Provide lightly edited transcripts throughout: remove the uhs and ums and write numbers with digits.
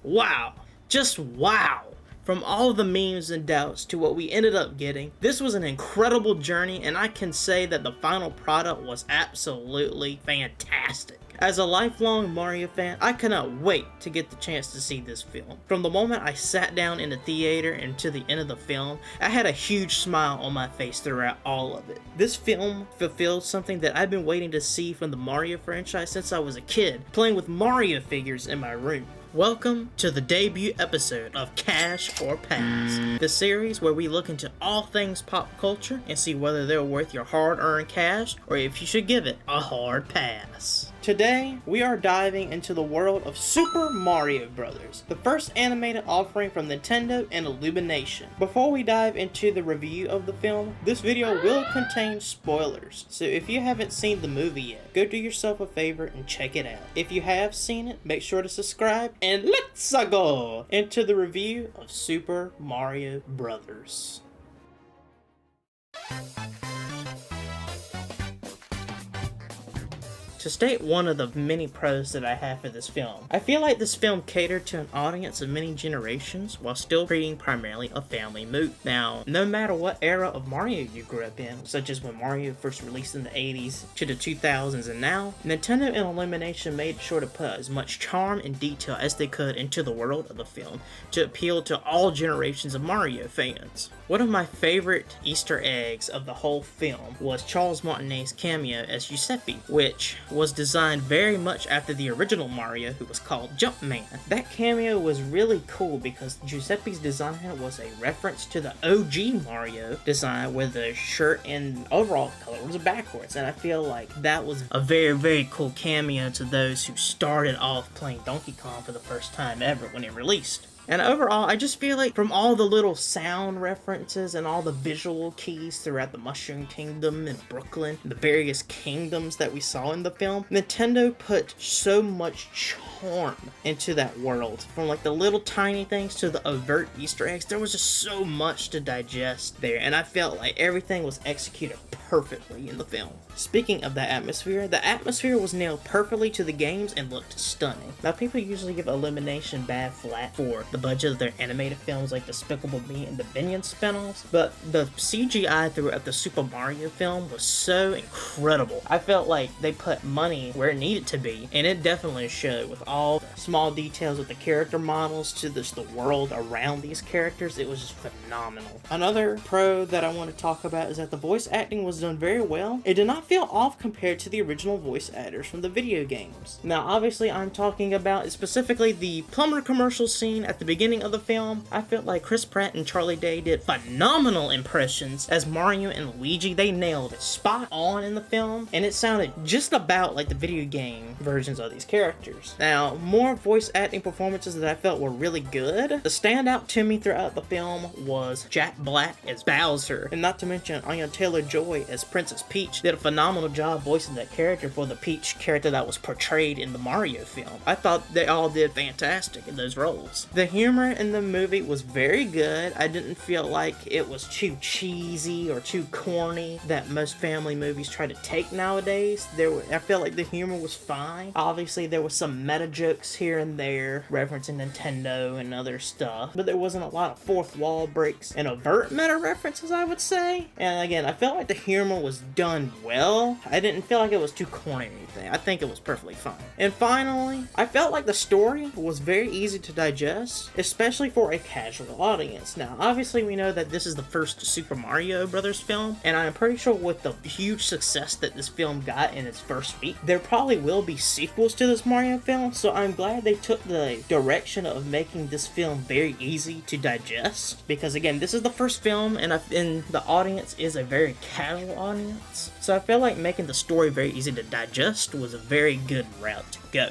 wow. Just wow. From all the memes and doubts to what we ended up getting, this was an incredible journey, and I can say that the final product was absolutely fantastic. As a lifelong Mario fan, I cannot wait to get the chance to see this film. From the moment I sat down in the theater and to the end of the film, I had a huge smile on my face throughout all of it. This film fulfilled something that I've been waiting to see from the Mario franchise since I was a kid, playing with Mario figures in my room. Welcome to the debut episode of Cash or Pass, the series where we look into all things pop culture and see whether they're worth your hard-earned cash or if you should give it a hard pass. Today, we are diving into the world of Super Mario Bros., the first animated offering from Nintendo and Illumination. Before we dive into the review of the film, this video will contain spoilers, so if you haven't seen the movie yet, go do yourself a favor and check it out. If you have seen it, make sure to subscribe, and let's go into the review of Super Mario Bros. To state one of the many pros that I have for this film, I feel like this film catered to an audience of many generations while still being primarily a family movie. Now, no matter what era of Mario you grew up in, such as when Mario first released in the 80s to the 2000s and now, Nintendo and Illumination made sure to put as much charm and detail as they could into the world of the film to appeal to all generations of Mario fans. One of my favorite Easter eggs of the whole film was Charles Martinet's cameo as Giuseppe, which was designed very much after the original Mario, who was called Jumpman. That cameo was really cool because Giuseppe's design was a reference to the OG Mario design where the shirt and overall color was backwards, and I feel like that was a very cool cameo to those who started off playing Donkey Kong for the first time ever when it released. And overall, I just feel like from all the little sound references and all the visual keys throughout the Mushroom Kingdom and Brooklyn, and the various kingdoms that we saw in the film, Nintendo put so much charm into that world. From like the little tiny things to the overt Easter eggs, there was just so much to digest there, and I felt like everything was executed perfectly in the film. Speaking of the atmosphere was nailed perfectly to the games and looked stunning. Now, people usually give Illumination bad flack for the budget of their animated films like Despicable Me and the Minions spinoffs, but the CGI throughout the Super Mario film was so incredible. I felt like they put money where it needed to be, and it definitely showed with all the small details of the character models to the world around these characters. It was just phenomenal. Another pro that I want to talk about is that the voice acting was done very well. It did not feel off compared to the original voice actors from the video games. Now, obviously, I'm talking about specifically the plumber commercial scene at the beginning of the film. I felt like Chris Pratt and Charlie Day did phenomenal impressions as Mario and Luigi. They nailed it spot on in the film, and it sounded just about like the video game versions of these characters. Now, more voice acting performances that I felt were really good. The standout to me throughout the film was Jack Black as Bowser, and not to mention Anya Taylor-Joy as Princess Peach did a phenomenal job voicing that character for the Peach character that was portrayed in the Mario film. I thought they all did fantastic in those roles. The humor in the movie was very good. I didn't feel like it was too cheesy or too corny that most family movies try to take nowadays. I felt like the humor was fine. Obviously, there was some meta jokes here and there referencing Nintendo and other stuff, but there wasn't a lot of fourth wall breaks and overt meta references, I would say. And again, I felt like the humor was done well. I didn't feel like it was too corny or anything. I think it was perfectly fine. And finally, I felt like the story was very easy to digest, especially for a casual audience. Now, obviously, we know that this is the first Super Mario Bros. Film, and I'm pretty sure with the huge success that this film got in its first week, there probably will be sequels to this Mario film, so I'm glad they took the direction of making this film very easy to digest, because again, this is the first film, and the audience is a very casual audience, so I feel like making the story very easy to digest was a very good route to go.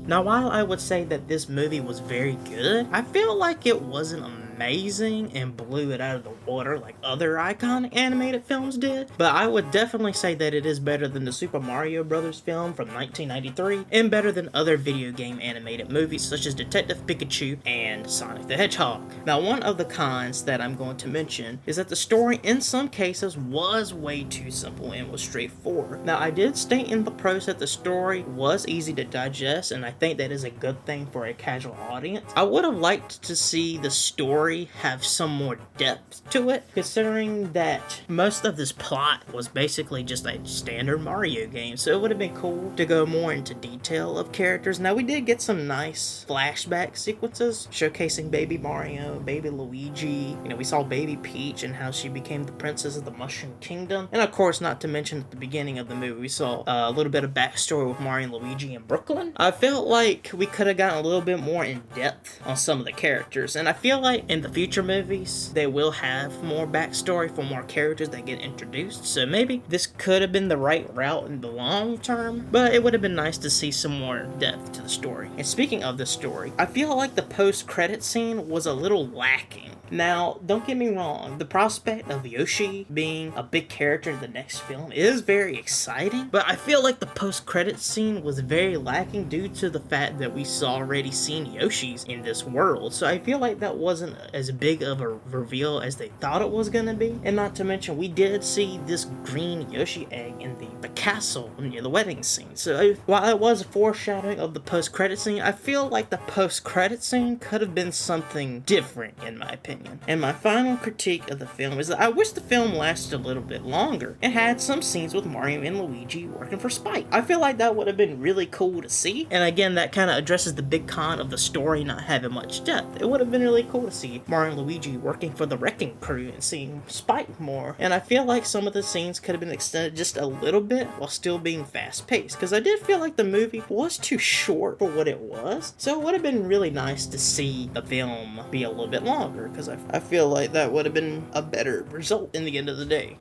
Now, while I would say that this movie was very good, I feel like it wasn't amazing. amazing and blew it out of the water like other iconic animated films did, but I would definitely say that it is better than the Super Mario Bros. Film from 1993 and better than other video game animated movies such as Detective Pikachu and Sonic the Hedgehog. Now, one of the cons that I'm going to mention is that the story in some cases was way too simple and was straightforward. Now, I did state in the pros that the story was easy to digest, and I think that is a good thing for a casual audience. I would have liked to see the story have some more depth to it, considering that most of this plot was basically just a standard Mario game, so it would have been cool to go more into detail of characters. Now, we did get some nice flashback sequences showcasing baby Mario, baby Luigi, we saw baby Peach and how she became the princess of the Mushroom Kingdom, and of course, not to mention at the beginning of the movie, we saw a little bit of backstory with Mario and Luigi in Brooklyn. I felt like we could have gotten a little bit more in depth on some of the characters, and I feel like in the future movies, they will have more backstory for more characters that get introduced, so maybe this could have been the right route in the long term, but it would have been nice to see some more depth to the story. And speaking of the story, I feel like the post-credit scene was a little lacking. Now, don't get me wrong, the prospect of Yoshi being a big character in the next film is very exciting, but I feel like the post-credit scene was very lacking due to the fact that we already seen Yoshis in this world, so I feel like that wasn't as big of a reveal as they thought it was gonna be. And not to mention, we did see this green Yoshi egg in the castle near the wedding scene, so while it was a foreshadowing of the post-credit scene, I feel like the post-credit scene could have been something different in my opinion. And my final critique of the film is that I wish the film lasted a little bit longer and had some scenes with Mario and Luigi working for Spike. I feel like that would have been really cool to see, and again, that kind of addresses the big con of the story not having much depth. It would have been really cool to see Mario and Luigi working for the Wrecking Crew and seeing Spike more, and I feel like some of the scenes could have been extended just a little bit while still being fast-paced, because I did feel like the movie was too short for what it was, so it would have been really nice to see the film be a little bit longer, because I feel like that would have been a better result in the end of the day.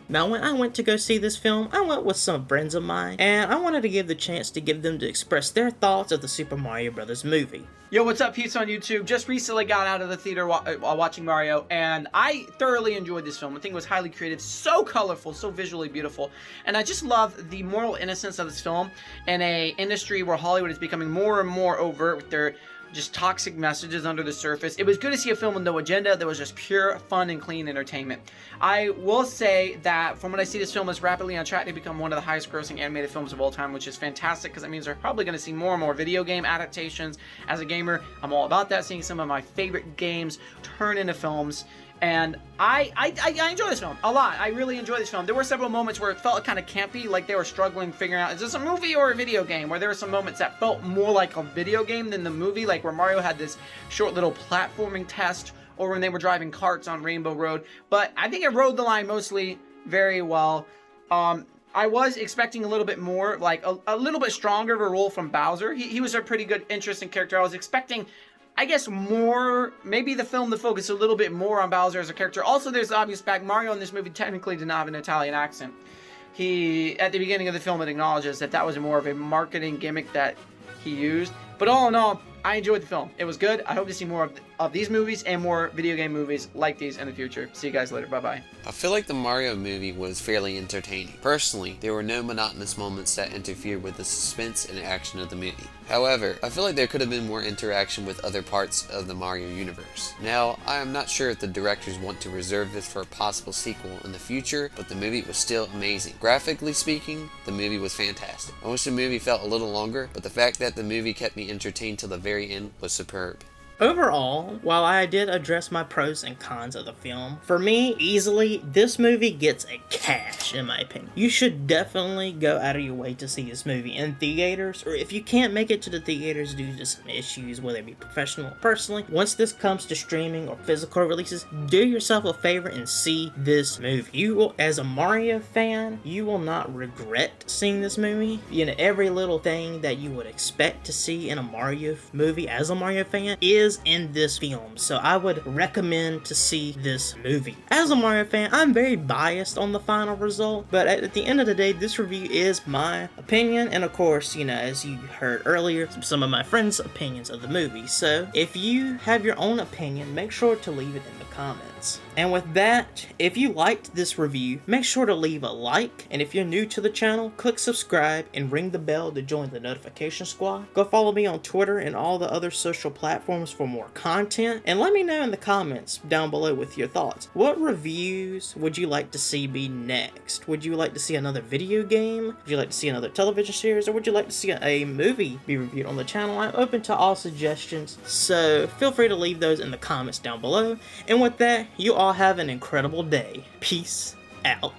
Now, when I went to go see this film, I went with some friends of mine, and I wanted to give the chance to give them to express their thoughts of the Super Mario Bros. Movie. Yo, what's up, peeps on YouTube? Just recently got out of the theater while watching Mario, and I thoroughly enjoyed this film. I think it was highly creative, so colorful, so visually beautiful, and I just love the moral innocence of this film in a industry where Hollywood is becoming more and more overt with their just toxic messages under the surface. It was good to see a film with no agenda that was just pure fun and clean entertainment. I will say that from what I see, this film is rapidly on track to become one of the highest grossing animated films of all time, which is fantastic because that means we're probably going to see more and more video game adaptations. As a gamer, I'm all about that, seeing some of my favorite games turn into films. And I enjoy this film a lot. I really enjoy this film. There were several moments where it felt kind of campy, like they were struggling figuring out, is this a movie or a video game? Where there were some moments that felt more like a video game than the movie, like where Mario had this short little platforming test, or when they were driving carts on Rainbow Road. But I think it rode the line mostly very well. I was expecting a little bit more, like a little bit stronger of a role from Bowser. He was a pretty good, interesting character. I was expecting, I guess, more, maybe the film to focus a little bit more on Bowser as a character. Also, there's the obvious fact, Mario in this movie technically did not have an Italian accent. He, at the beginning of the film, it acknowledges that that was more of a marketing gimmick that he used. But all in all, I enjoyed the film. It was good. I hope to see more of these movies and more video game movies like these in the future. See you guys later. Bye-bye. I feel like the Mario movie was fairly entertaining. Personally, there were no monotonous moments that interfered with the suspense and action of the movie. However, I feel like there could have been more interaction with other parts of the Mario universe. Now, I am not sure if the directors want to reserve this for a possible sequel in the future, but the movie was still amazing. Graphically speaking, the movie was fantastic. I wish the movie felt a little longer, but the fact that the movie kept me entertained till the very end was superb. Overall, while I did address my pros and cons of the film, for me, easily, this movie gets a cash, in my opinion. You should definitely go out of your way to see this movie in theaters, or if you can't make it to the theaters due to some issues, whether it be professional or personally, once this comes to streaming or physical releases, do yourself a favor and see this movie. You will, as a Mario fan, you will not regret seeing this movie. You know, every little thing that you would expect to see in a Mario movie as a Mario fan is is in this film, so I would recommend to see this movie. As a Mario fan, I'm very biased on the final result, but at the end of the day, this review is my opinion, and of course, you know, as you heard earlier, some of my friends' opinions of the movie. So if you have your own opinion, make sure to leave it in the comments. And with that, if you liked this review, make sure to leave a like, and if you're new to the channel, click subscribe and ring the bell to join the notification squad. Go follow me on Twitter and all the other social platforms for more content, and let me know in the comments down below with your thoughts. What reviews would you like to see me next? Would you like to see another video game? Would you like to see another television series? Or would you like to see a movie be reviewed on the channel? I'm open to all suggestions, so feel free to leave those in the comments down below. And with that, you all have an incredible day. Peace out.